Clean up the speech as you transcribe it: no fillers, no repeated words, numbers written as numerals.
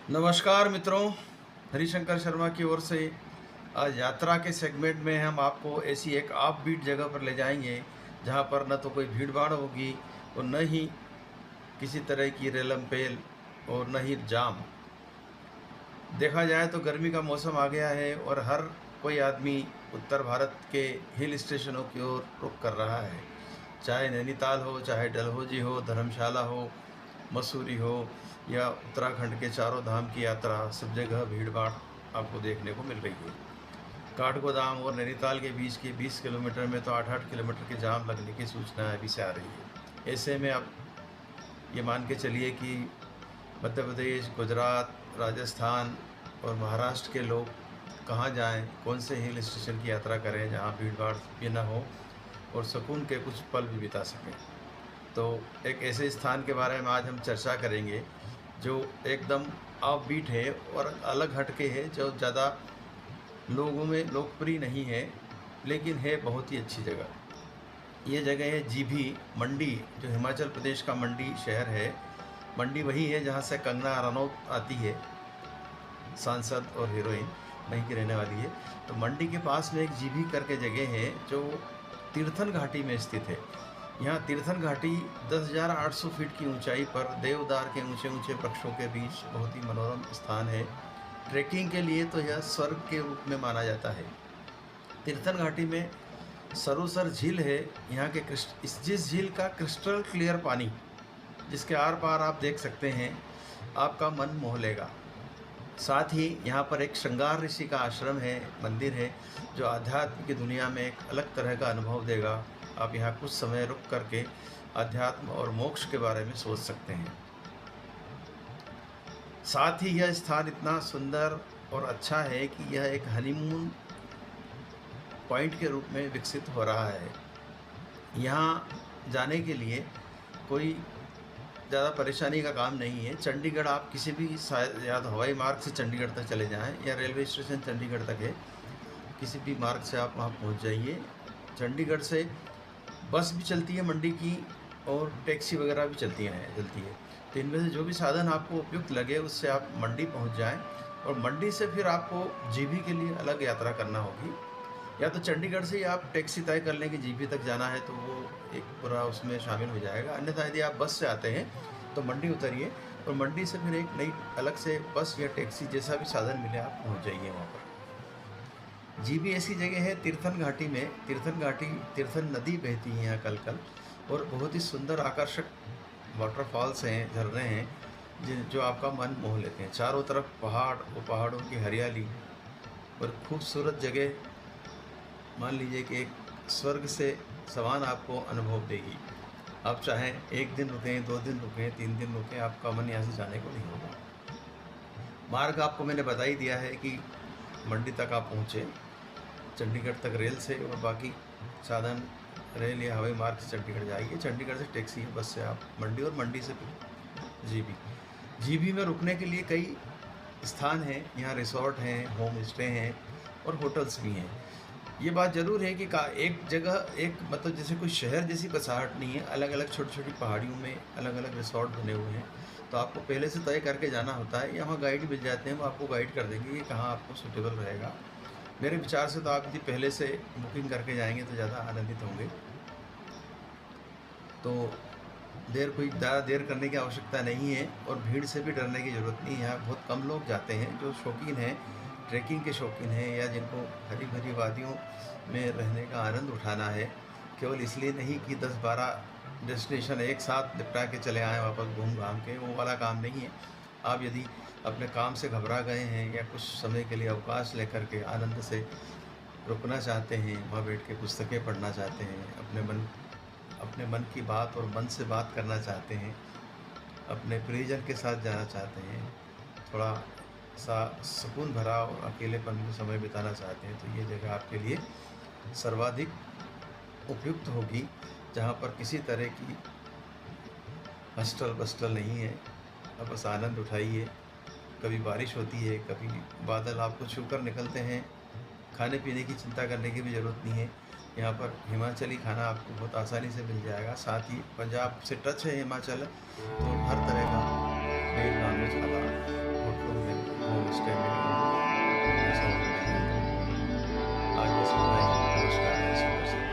नमस्कार मित्रों, हरिशंकर शर्मा की ओर से आज यात्रा के सेगमेंट में हम आपको ऐसी एक ऑफ बीट जगह पर ले जाएंगे जहां पर न तो कोई भीड़ भाड़ होगी और न ही किसी तरह की रेलम पेल और न ही जाम। देखा जाए तो गर्मी का मौसम आ गया है और हर कोई आदमी उत्तर भारत के हिल स्टेशनों की ओर रुख कर रहा है। चाहे नैनीताल हो, चाहे डलहौजी हो, धर्मशाला हो, मसूरी हो या उत्तराखंड के चारों धाम की यात्रा, सब जगह भीड़ भाड़ आपको देखने को मिल रही है। काठगोदाम और नैनीताल के बीच के 20 किलोमीटर में तो 8-8 किलोमीटर के जाम लगने की सूचना अभी से आ रही है। ऐसे में आप ये मान के चलिए कि मध्य प्रदेश, गुजरात, राजस्थान और महाराष्ट्र के लोग कहाँ जाएं, कौन से हिल स्टेशन की यात्रा करें जहाँ भीड़ भाड़ भी ना हो और सुकून के कुछ पल भी बिता सकें। तो एक ऐसे स्थान के बारे में आज हम चर्चा करेंगे जो एकदम ऑफ बीट है और अलग हटके है, जो ज़्यादा लोगों में लोकप्रिय नहीं है, लेकिन है बहुत ही अच्छी जगह। ये जगह है जीभी मंडी, जो हिमाचल प्रदेश का मंडी शहर है। मंडी वही है जहाँ से कंगना रनौत आती है, सांसद और हीरोइन वहीं की रहने वाली है। तो मंडी के पास में एक जीभी करके जगह है जो तीर्थन घाटी में स्थित है। यहाँ तीर्थन घाटी 10,800 फीट की ऊंचाई पर देवदार के ऊंचे ऊंचे वृक्षों के बीच बहुत ही मनोरम स्थान है। ट्रैकिंग के लिए तो यह स्वर्ग के रूप में माना जाता है। तीर्थन घाटी में सरोसर झील है। यहाँ के जिस झील का क्रिस्टल क्लियर पानी, जिसके आर पार आप देख सकते हैं, आपका मन मोह लेगा। साथ ही यहाँ पर एक श्रृंगार ऋषि का आश्रम है, मंदिर है, जो आध्यात्म की दुनिया में एक अलग तरह का अनुभव देगा। आप यहाँ कुछ समय रुक करके अध्यात्म और मोक्ष के बारे में सोच सकते हैं। साथ ही यह स्थान इतना सुंदर और अच्छा है कि यह एक हनीमून पॉइंट के रूप में विकसित हो रहा है। यहाँ जाने के लिए कोई ज़्यादा परेशानी का काम नहीं है। चंडीगढ़ आप किसी भी या तो हवाई मार्ग से चंडीगढ़ तक चले जाएं या रेलवे स्टेशन चंडीगढ़ तक है, किसी भी मार्ग से आप वहाँ पहुँच जाइए। चंडीगढ़ से बस भी चलती है मंडी की और टैक्सी वगैरह भी चलती है। तो इनमें से जो भी साधन आपको उपयुक्त लगे उससे आप मंडी पहुंच जाएं और मंडी से फिर आपको जीभी के लिए अलग यात्रा करना होगी। या तो चंडीगढ़ से ही आप टैक्सी तय कर लें कि जीभी तक जाना है तो वो एक पूरा उसमें शामिल हो जाएगा। अन्यथा यदि आप बस से आते हैं तो मंडी उतरिए और मंडी से फिर एक नई अलग से बस या टैक्सी जैसा भी साधन मिले आप पहुँच जाइए वहाँ पर। जीभी ऐसी जगह है तीर्थन घाटी में। तीर्थन नदी बहती है यहाँ कल और बहुत ही सुंदर आकर्षक वाटरफॉल्स हैं, झरने हैं जो आपका मन मोह लेते हैं। चारों तरफ पहाड़ और पहाड़ों की हरियाली और खूबसूरत जगह, मान लीजिए कि एक स्वर्ग से समान आपको अनुभव देगी। आप चाहें 1 दिन रुकें, 2 दिन रुकें, 3 दिन रुकें, आपका मन यहाँ से जाने को नहीं होगा। मार्ग आपको मैंने बता ही दिया है कि मंडी तक आप पहुँचे, चंडीगढ़ तक रेल से, और बाकी साधन रेल या हवाई मार्ग से चंडीगढ़ जाइए। चंडीगढ़ से टैक्सी बस से आप मंडी और मंडी से फिर जीभी में रुकने के लिए कई स्थान हैं। यहाँ रिसोर्ट हैं, होम स्टे हैं और होटल्स भी हैं। ये बात ज़रूर है कि एक जगह एक मतलब जैसे कोई शहर जैसी बसाहट नहीं है। अलग अलग छोटी छोटी पहाड़ियों में अलग अलग रिसोर्ट बने हुए हैं, तो आपको पहले से तय करके जाना होता है। यहाँ गाइड मिल जाते हैं, वो आपको गाइड कर देंगे कि कहाँ आपको सूटेबल रहेगा। मेरे विचार से तो आप यदि पहले से बुकिंग करके जाएंगे तो ज़्यादा आनंदित होंगे। तो ज़्यादा देर करने की आवश्यकता नहीं है और भीड़ से भी डरने की ज़रूरत नहीं है। यहाँ बहुत कम लोग जाते हैं जो शौकीन हैं, ट्रैकिंग के शौकीन हैं, या जिनको हरी भरी वादियों में रहने का आनंद उठाना है। केवल इसलिए नहीं कि 10-12 डेस्टिनेशन एक साथ निपटा के चले आएँ वापस घूम घाम के, वो वाला काम नहीं है। आप यदि अपने काम से घबरा गए हैं या कुछ समय के लिए अवकाश लेकर के आनंद से रुकना चाहते हैं, वहाँ बैठ के पुस्तकें पढ़ना चाहते हैं, अपने मन की बात और मन से बात करना चाहते हैं, अपने प्रियजन के साथ जाना चाहते हैं, थोड़ा सा सुकून भरा और अकेलेपन में समय बिताना चाहते हैं, तो ये जगह आपके लिए सर्वाधिक उपयुक्त होगी, जहाँ पर किसी तरह की हस्टल बस्टल नहीं है। आप बस आनंद उठाइए। कभी बारिश होती है, कभी बादल आपको छूकर निकलते हैं। खाने पीने की चिंता करने की भी ज़रूरत नहीं है। यहाँ पर हिमाचली खाना आपको बहुत आसानी से मिल जाएगा। साथ ही पंजाब से टच है हिमाचल, तो हर तरह का वेज नॉन-वेज खाना होटलों में, होम स्टे में ऐसा होटल में। आज बस इतना ही। नमस्कार, जय श्री कृष्ण।